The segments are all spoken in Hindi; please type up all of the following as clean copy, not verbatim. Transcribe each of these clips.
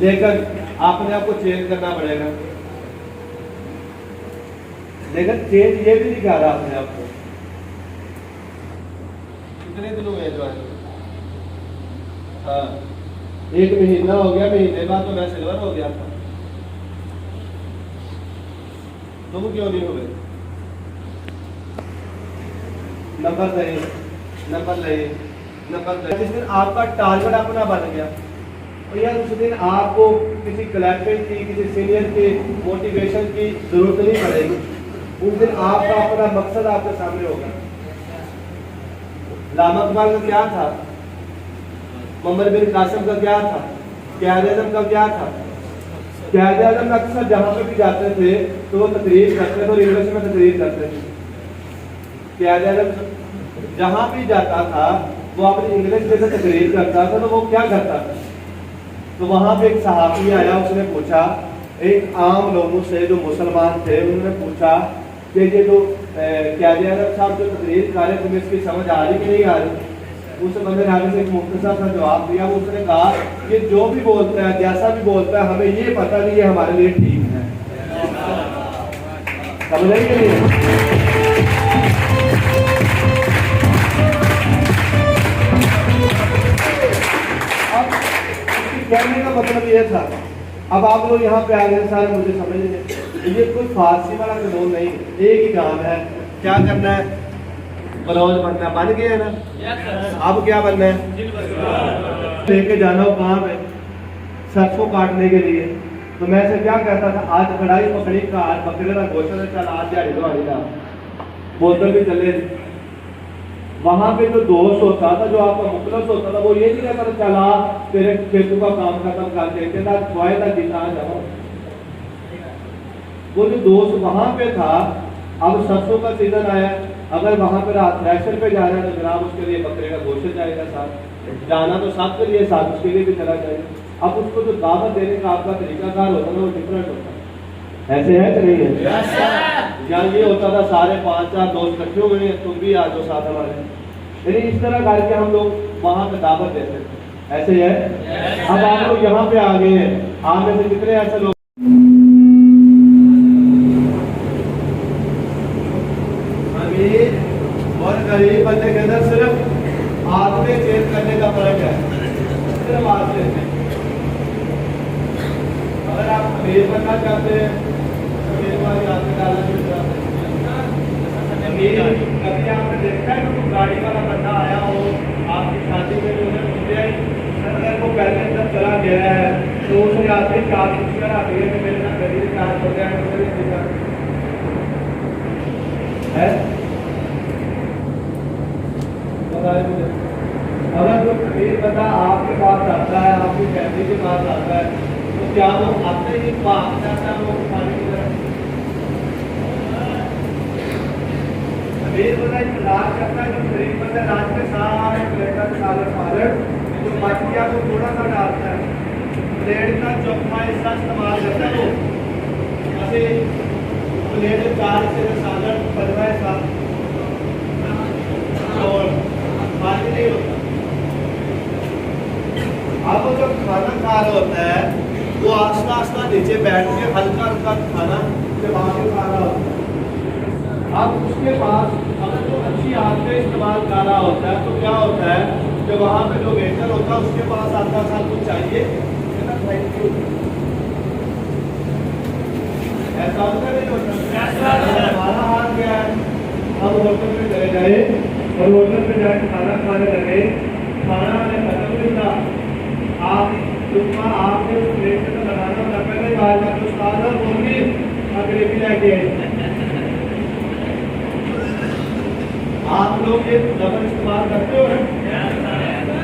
लेकिन आपने आपको चेंज करना पड़ेगा। लेकिन चेंज ये भी नहीं कर रहा अपने आपको। कितने दिन हुए ज्वाइन? हाँ, 1 महीना हो गया। महीने बाद तो मैं सिल्वर हो गया था। तुम क्यों नहीं हुए? नंबर ले, नंबर ले, नंबर ले। जिस दिन आपका टारगेट अपना बन गया और यार उस दिन आपको किसी कलेक्टर की, किसी सीनियर की मोटिवेशन की जरूरत नहीं पड़ेगी। उस दिन आपका अपना मकसद आपके सामने होगा। लामा इकबाल का क्या था? मोहम्मद बिन कासिम का क्या था? क़याद-ए-आज़म का क्या था? क़याद-ए-आज़म अक्सर जहाँ पे भी जाते थे तो वो तकरीर करते थे और इंग्लिश में तकरीर करते थे। क़याद-ए-आज़म जहाँ भी जाता था वो अपनी इंग्लिश में से तकरीर करता था। तो वो क्या करता था? तो वहाँ पे एक सहाफ़ी आया, उसने पूछा, एक आम लोगों से जो मुसलमान थे उन्होंने पूछा कि ये जो क़याद-ए-आज़म साहब जो तकरीर कर रहे तुम्हें इसकी समझ आ रही कि नहीं आ रही? उस बंदे ने आगे से एक मुख्तसर सा जवाब दिया। उसने कहा कि जो भी बोलता है, जैसा भी बोलता है, हमें ये पता नहीं ये हमारे लिए ठीक है। समझ रही कि नहीं? अब कहने का मतलब ये था। अब आप लोग यहाँ पे आ गए सारे, मुझे समझ लीजिए ये कोई फारसी वाला कानून नहीं, एक ही काम है। क्या करना है? बलौज बनना। बन गया ना? अब क्या बनना है? लेके जाना हो कहाँ पे? सरसों काटने के लिए। तो मैं से क्या कहता था, आज कढ़ाई पकड़ी का, आज बकरे का गोश्त है, चल आज दिहाड़ी दो का बोतल भी चले। वहां पे जो दोस्त होता था, जो आपका मुखलस होता था, वो ये नहीं कहता था चला तेरे खेतों का काम खत्म कर देते था, फायदा जीता जाओ। वो जो दोस्त वहां पे था, अब सरसों का सीजन आया, अगर वहां पर रैशन पे जाना है तो जनाब उसके लिए बकरे का गोश्त जाएगा साथ। जाना तो साथ के लिए, साथ उसके लिए भी चला जाएगा। अब उसको जो दावत देने का आपका तरीकाकार होता है ना, वो डिफरेंट होता है। ऐसे है कि नहीं है? या ये होता था सारे 5-4 दोस्त इकट्ठे हुए हैं, तुम भी आ जाओ साथ हमारे। यानी इस तरह करके हम लोग वहां पे दावत देते थे। ऐसे है? अब आप लोग यहाँ पे आ गए हैं, आप में से कितने ऐसे लोग और गरीब बंदे के अंदर सिर्फ आदमी चेंज करने का फर्क है, सिर्फ आदमी। अगर आप अमीर बनना चाहते हैं तो अमीर वाली आदमी डालना चाहते हैं। कभी आपने देखा है कि गाड़ी वाला बंदा आया हो आपकी शादी में, जो है अगर वो पहले जब चला गया है तो उसने आदमी 4 पूछकर आती है कि मेरे साथ गरीब चार्ज हो गया है। अगर जो अमीर बंदा आपके पास आता है, आपकी फैमिली के पास आता है, तो क्या वो अपने ही पास जाता है वो खाने की तरफ? अमीर बंदा इंतजार करता है, जो गरीब बंदा रात में सारे प्लेट सालन जो बच गया वो थोड़ा सा डालता है, प्लेट का चौथा हिस्सा इस्तेमाल करता है। वो ऐसे प्लेट 4 से सालन 15 हिस्सा और बाकी नहीं होता। अब जब खाना खा रहा होता है वो आस्ता आस्ता नीचे बैठ के हल्का हल्का खाना चबा के खा रहा होता है। अब उसके पास अगर जो अच्छी आदतें इस्तेमाल कर रहा होता है तो क्या होता है, जब वहाँ पे जो वेटर होता है उसके पास आता था कुछ चाहिए, थैंक यू, ऐसा होता नहीं होता? हमारा हाथ क्या है, हम होटल में चले गए और होटल में जाकर खाना खाने लगे, खाना हमें खत्म नहीं था, आपने उस प्लेट में लगाना था, पहले ही बाहर जाकर उस्ताद बोली ग्रेवी लेके आप लोग ये लफ्ज़ इस्तेमाल करते हो?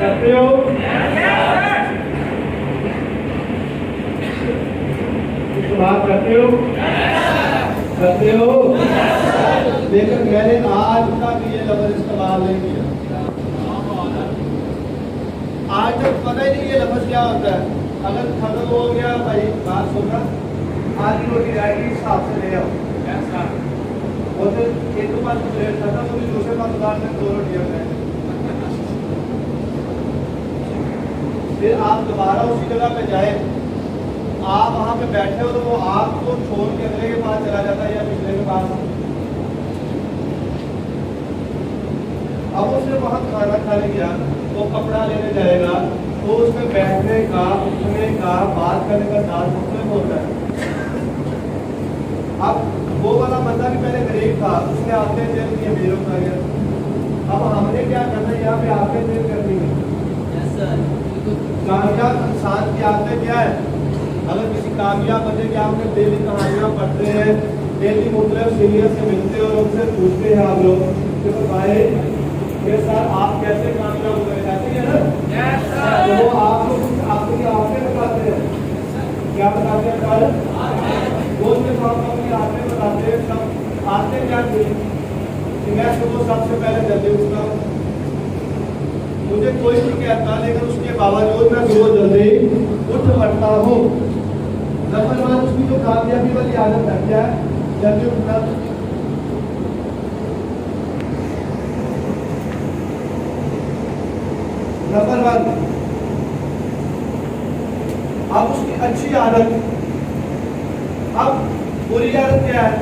करते हो? इस्तेमाल करते हो? करते हो? लेकिन मैंने आज तक ये लफ्ज़ इस्तेमाल नहीं किया। आज तक पता ही नहीं ये लफ्ज़ क्या होता है। अगर खत्म हो गया भाई, बात सुनना, आधी रोटी आएगी हिसाब से ले आओ, ऐसा बोलते एक तो बात खत्म होगी, दूसरे बात उदार में 2 रोटियां खाएं। फिर आप दोबारा उसी जगह पे जाए, आप वहां पे बैठे हो तो वो आपको छोड़ के अगले के पास चला जाता है या पिछले के पास। अब उसने वहां खाना खाने गया, वो कपड़ा लेने जाएगा तो उसमें बैठने का, उठने का, बात करने का चांस उसमें होता है। अब वो वाला बंदा भी पहले गरीब था, उसने आते जेल की अमीर हो गया। अब हमने क्या करना है, यहाँ पे आते जेल करनी है। कामयाब इंसान की आदतें क्या है? अगर किसी कामयाब बंदे की आपने डेली कहानियां पढ़ते हैं, डेली मुख्तलिफ सीनियर से मिलते हैं और उनसे पूछते हैं आप लोग कि भाई ये सर आप कैसे कामयाब हो गए, ऐसे ही है ना? तो वो आपको आपकी आदतें बताते हैं। क्या बताते हैं? कल वो उसके साथ अपनी आदतें बताते हैं। सब आदतें क्या थी कि मैं सुबह सबसे पहले जल्दी उठता हूँ, मुझे कोई नहीं कहता, लेकिन उसके बावजूद मैं सुबह जल्दी उठ पड़ता हूँ। नंबर 1 उसकी जो कामयाबी वाली आदत है क्या है? जल्दी उठना। नंबर 1। अब उसकी अच्छी आदत, अब बुरी आदत क्या है?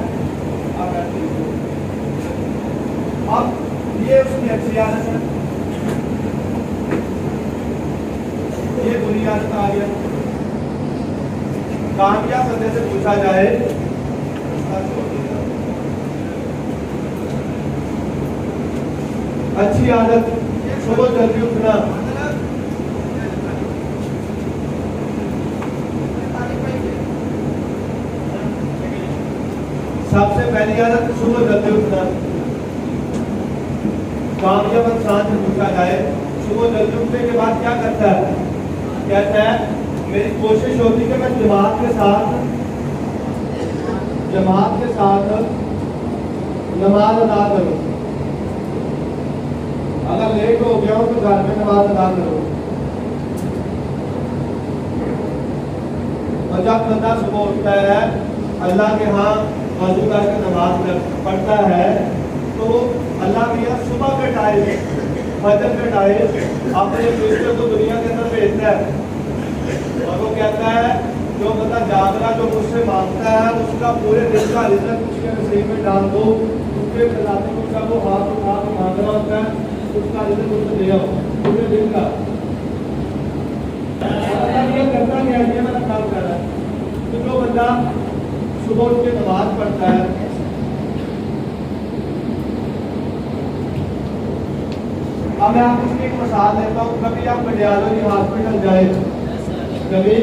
अब ये उसकी अच्छी आदत है, ये बुरी आदत आ गया। कामयाब बंदे से पूछा जाए, अच्छी आदत सुबह जल्दी उठना, सबसे पहली आदत सुबह जल्दी उठना। कामयाब इंसान से पूछा जाए सुबह जल्दी उठने के बाद क्या करता है? कहता है मेरी कोशिश होती है कि मैं जमात के साथ नमाज अदा करूं। अगर लेट हो गया हो तो घर में नमाज अदा करो। और जब बंदा सुबह उठता है, अल्लाह के यहाँ वज़ू करके नमाज पढ़ता है, तो अल्लाह मियाँ सुबह का टाइम, फजर का टाइम अपने फरिश्तों को दुनिया के अंदर भेजता है और वो कहता है जो बंदा जाग रहा, जो मुझसे मांगता है, उसका पूरे दिन का रिजल्ट उसके नसीब में डाल दो। उसके खिलाफ उसका वो हाथ उठा के मांग रहा होता है, उसका रिजल्ट उसको दे आओ पूरे दिन का। ये करता क्या है? वाला काम कर रहा है। तो जो बंदा सुबह उठ के नमाज पढ़ता है, अब मैं आपको इसकी एक मिसाल देता हूँ। कभी आप पटियाला हॉस्पिटल जाए, कभी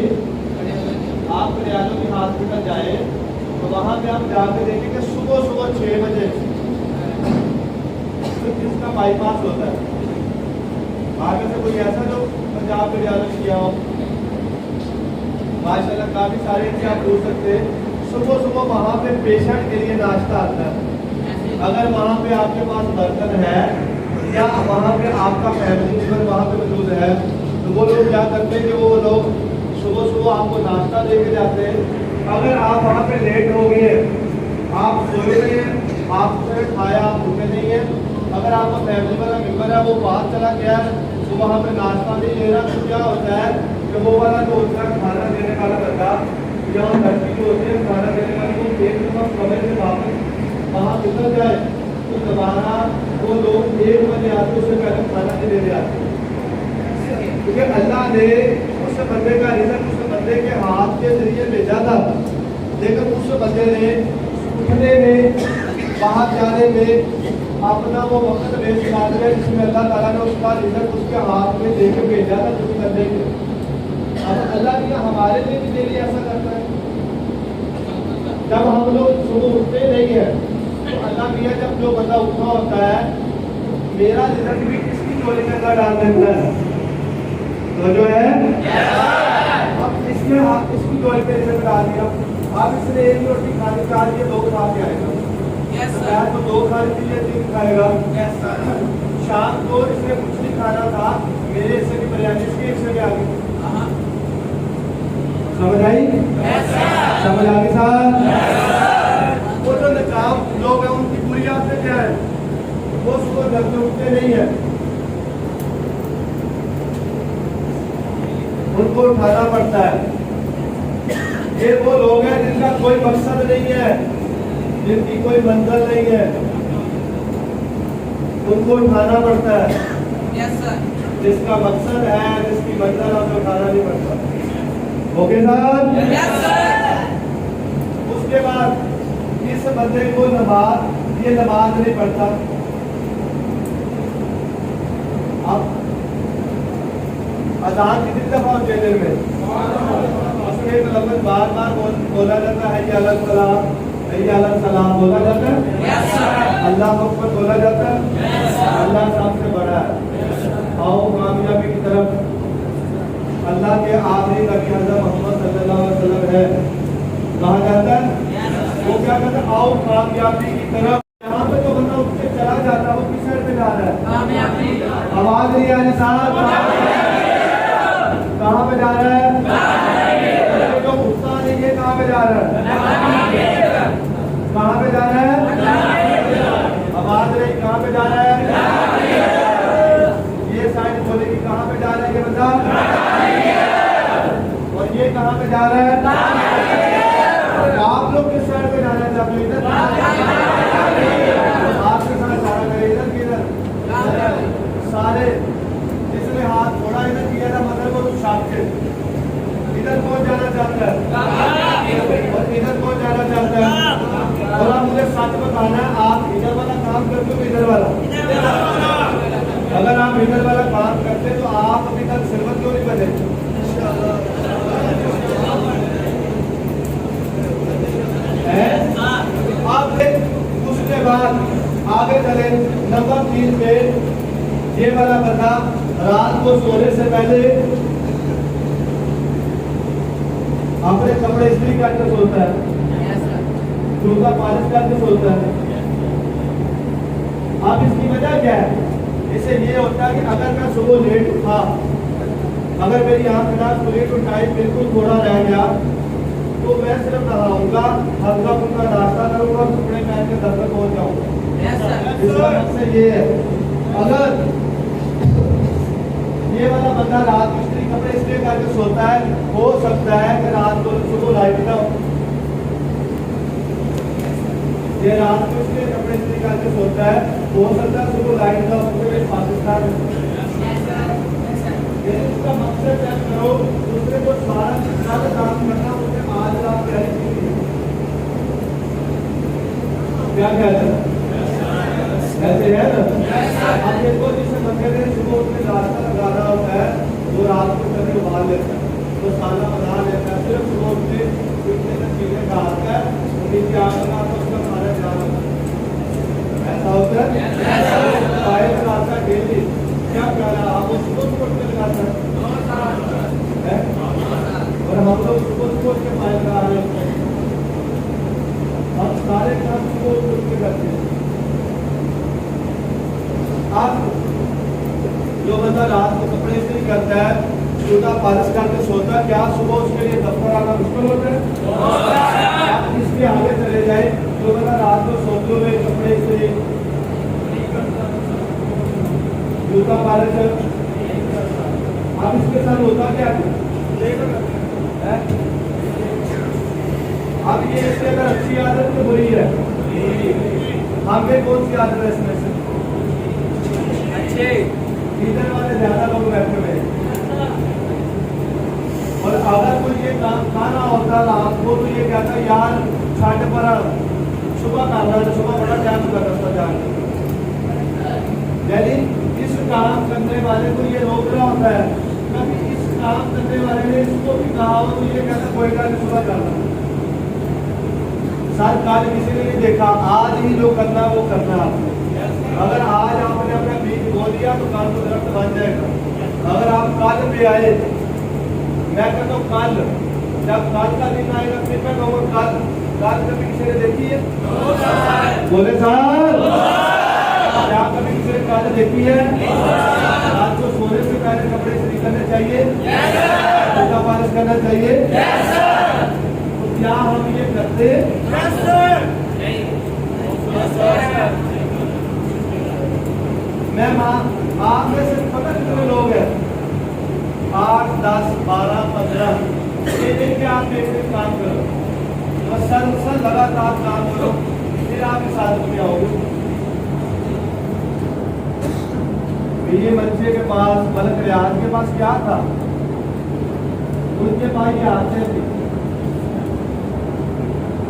आप पटियाला हॉस्पिटल जाए तो वहाँ पे आप जाकर देखें कि सुबह सुबह 6 बजे तो किसका बाईपास होता है। आगे से कोई ऐसा जो पंजाब पटियाला किया हो, माशाल्लाह काफी सारे कि आप पूछ सकते हैं। सुबह सुबह वहाँ पे पेशेंट के लिए नाश्ता आता है। अगर वहाँ पे आपके पास बर्तन है या वहाँ पे आपका फैमिली मेंबर वहाँ पे मौजूद है, तो वो लोग क्या करते हैं कि वो लोग सुबह सुबह आपको नाश्ता दे के जाते हैं। अगर आप वहाँ पे लेट हो गए, आप सोए नहीं हैं, आपने खाया, आप उठे नहीं है, अगर आपका फैमिली वाला मेंबर है वो बाहर चला गया है, तो वहाँ पे नाश्ता नहीं ले रहा, तो क्या होता है कि वो वाला जो होता है खाना देने वाला बंदा या लड़की जो होती है खाना देने वाली, वो एक दफा समय से वापस वहाँ निकल जाए तो दोबारा वो लोग 1 बजे आते, उससे पहले खाना नहीं देने आते। क्योंकि अल्लाह ने उस बंदे का रिजल्ट उस बंदे के हाथ के जरिए भेजा था, लेकिन उस बंदे ने उठने में, बाहर जाने में अपना वो वक्त वेस्ट कर दिया जिसमें अल्लाह ताला ने उसका रिजल्ट उसके हाथ में दे के भेजा था उस बंदे के। अब अल्लाह भी हमारे लिए भी डेली ऐसा करता है। जब हम लोग सुबह उठते नहीं है तो अल्लाह मियाँ जब जो बंदा उठा होता है, मेरा रिजल्ट भी किसकी झोली में डाल देता है, तो जो है अब इसमें इसकी झोली पे रिजल्ट डाल दिया। अब इसने 1 रोटी खानी, 4 ये 2 खा के आएगा, तो 2 खाने के लिए 3 खाएगा। शाम को इसने कुछ नहीं खाना था, मेरे हिस्से की बिरयानी इसके हिस्से में आ गई। समझ आई? समझ आ गई साहब? वो जो नकाम लोग हैं उनकी बुरी आदत क्या है? वो सुबह जल्दी उठते नहीं है। उनको उठाना पड़ता है। ये वो लोग हैं जिनका कोई मकसद नहीं है, जिनकी कोई मंजिल नहीं है, उनको उठाना पड़ता है। जिसका मकसद है, जिसकी मंजिल है, उनको उठाना नहीं पड़ता। Okay sir? उसके बाद इस बंदे को नमाज, ये नमाज नहीं पढ़ता। अब अजान कितनी दफा होती है दिन में? उसमें लफ्ज़ बार बार बोला जाता है, या अल्लाह सलाम, या अल्लाह सलाम बोला जाता है, अल्लाह अकबर बोला जाता है, अल्लाह सबसे बड़ा है। आओ कामयाबी की तरफ। अल्लाह के आखिरी नबी हज़रत मोहम्मद सल्लल्लाहु अलैहि वसल्लम है, कहा जाता है। वो क्या कहता है? आओ कामयाबी की तरफ। यहाँ पे तो बंदा उठ के चला जाता है, वो किस साइड पे जा रहा है? आवाज नहीं आ रही साहब, कहाँ पे जा रहा है? जो गुस्सा नहीं है, कहाँ पे जा रहा है? कहाँ पे जा रहा है? आवाज नहीं, कहाँ पे जा रहा है? ये साइड बोलेगी, कहाँ पे जा रहा है ये बंदा? और ये कहाँ पे जा रहा है? आप लोग किस साइड पे जाना चाहते हैं? इधर आपके साथ सारा करें, इधर किधर सारे। जिसने हाथ थोड़ा इधर किया था, मतलब वो शाखे। इधर कौन जाना चाहता है? और इधर कौन जाना चाहता है? और आप मुझे सच बताना है, आप इधर वाला काम करते हो, इधर वाला? अगर आप इधर वाला काम करते तो आप अभी तक सिरवत क्यों नहीं बने? आप उसके बाद आगे चले नंबर 3 पे। ये वाला बंदा रात को सोने से पहले अपने कपड़े इस्त्री करके सोता है, जूता पॉलिश करके सोता है। अब इसकी वजह क्या है? इससे ये होता है कि अगर मैं सुबह लेट उठा, अगर मेरी आंख रात को लेट उठाई, बिल्कुल थोड़ा रह गया, तो मैं सिर्फ नहाऊंगा, हल्का फुल्का नाश्ता करूंगा, कपड़े पहन के दफ्तर पहुंच जाऊंगा। इसका मकसद ये है, अगर ये वाला बंदा रात को इस्त्री कपड़े इस्त्री करके सोता है, हो सकता है कि रात को सुबह लाइट ना हो। ये रात को इस्त्री कपड़े इस्त्री करके सोता है, हो सकता है सुबह लाइट ना हो, पाकिस्तान में। इसका मकसद क्या करो, दूसरे को सारा काम करना, उसे आज रात क्या कहते हैं? ऐसे है ना? अब देखो, जिसे बंदे ने सुबह उठ के नाश्ता लगाना होता है, वो रात को कभी उबाल लेता है, तो साला बना लेता है, सिर्फ सुबह उठ के चीजें डालता है, नीचे आकर उसका खाना जाना। ऐसा होता है? पाए लगाता है डेली। क्या कह रहा है? आप सुबह उठ के लगाता है, और हम लोग सुबह उठ के पाए लगा रहे हैं। हम सारे काम सुबह उठ के करते हैं। आप जो बंदा रात को कपड़े इस्त्री करता है, जूता पॉलिश करके सोता है, क्या सुबह उसके लिए दफ्तर आना मुश्किल होता है? आप इसके आगे चले जाए, जो बंदा रात को सोते हुए कपड़े इस्त्री, जूता पॉलिश, आप इसके साथ होता क्या है? अब ये इसके अगर अच्छी आदत तो बुरी है, हमें कौन सी आदत है इसमें से? इधर वाले ज्यादा लोग बैठे हुए हैं। और अगर कोई ये काम खाना होता रात को, तो ये कहता यार साढ़े पर सुबह करना है, सुबह बड़ा टाइम कर सकता जाए। यानी इस काम करने वाले को ये रोक रहा होता है, कभी इस काम करने वाले ने इसको भी कहा हो, तो ये कहता कोई काम सुबह करना। सर कल किसी ने नहीं देखा, आज ही जो करना वो करना आपने। अगर आज आपने अपना बीज बो दिया तो कल तो दरख्त बन जाएगा। अगर आप कल पे आए, मैं कहता हूँ कल, जब कल का दिन आएगा फिर मैं कहूँगा कल। कल कभी किसी ने देखी है? बोले साहब, क्या कभी किसी ने कल देखी है? रात को सोने से पहले कपड़े इस्त्री करने चाहिए, जूता पॉलिश करना चाहिए। तो क्या हम ये करते? मैं आप में से पता कितने लोग हैं 8, 10, 12, 15 ये दिन के आप एक दिन काम करो, मसलसल लगातार काम करो, फिर आप इस आदत में आओगे। ये बच्चे के पास मलक रियाज के पास क्या था? उनके पास ये आते थे।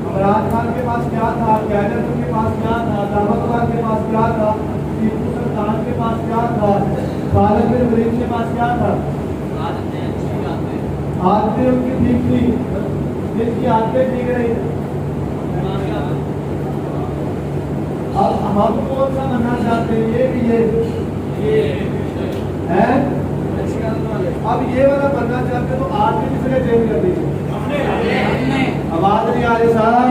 अमरान खान के पास क्या था? कैदर के पास क्या था? दामोदर के पास क्या था? टीपू सुल्तान के पास क्या था? खालिद बिन वलीद के पास क्या था? आदतें उनकी ठीक थी, जिनकी आदतें ठीक रही। अब हम कौन सा बनना चाहते हैं? ये भी ये है। अब ये वाला बनना चाहते तो आदमी किसने चेंज कर दी? आवाज नहीं आ रही साहब।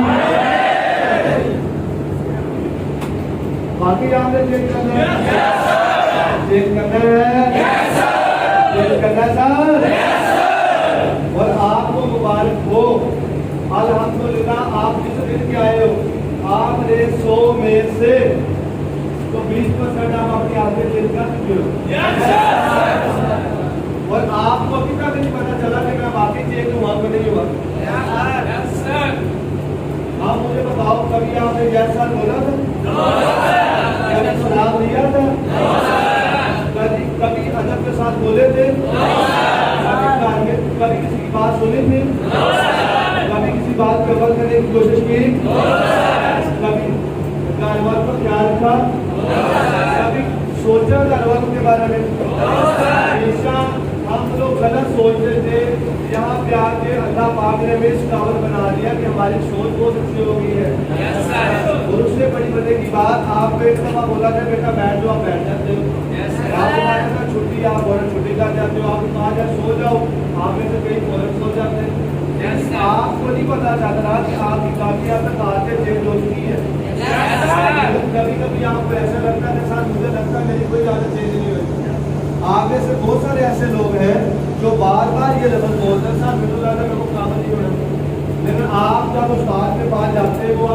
बाकी आपने चेंज करना है, चेंज करना है, चेंज करना है सर। और आपको मुबारक हो, अल्हम्दुलिल्लाह आप जिस दिन के आए हो, आपने 100 में से तो 20% आप अपनी आदतें चेंज कर चुके हो। और आपको अभी तक नहीं पता चला कि मैं बाकी चेंज हुआ तो नहीं हुआ। आप मुझे बताओ, कभी आपने जैसा बोला था? कभी सलाम दिया था? कभी अदब के साथ बोले थे? कभी किसी की बात सुनी थी? कभी किसी बात पे अमल करने की कोशिश की? कभी जानवर को ख्याल रखा? कभी सोचा जानवरों के बारे में? हमेशा हम लोग गलत सोचते थे, यहाँ पे आके अल्लाह पाक ने हमें इस काबिल बना दिया कि हमारी सोच बहुत अच्छी हो गई है। और उससे बड़ी बड़े की बात, आप एक दफा बोला था बेटा बैठ जाओ, आप बैठ जाते हो। आप छुट्टी, आप फौरन छुट्टी कर जाते हो। आप कहा जाए सो जाओ, आप में से कई फौरन सो जाते हैं। आपको नहीं पता चल रहा कि आपकी काफी हद तक आदतें चेंज हो चुकी है। कभी कभी आपको ऐसा लगता है साथ, मुझे लगता है मेरी कोई आदत चेंज नहीं हुई। आगे से बहुत सारे ऐसे लोग हैं जो बार बार ये लफ्ज़ बोलते हैं, साहब मेरे को लगता है मेरे को काम नहीं होना। लेकिन आप जब उस्ताद के पास जाते हो,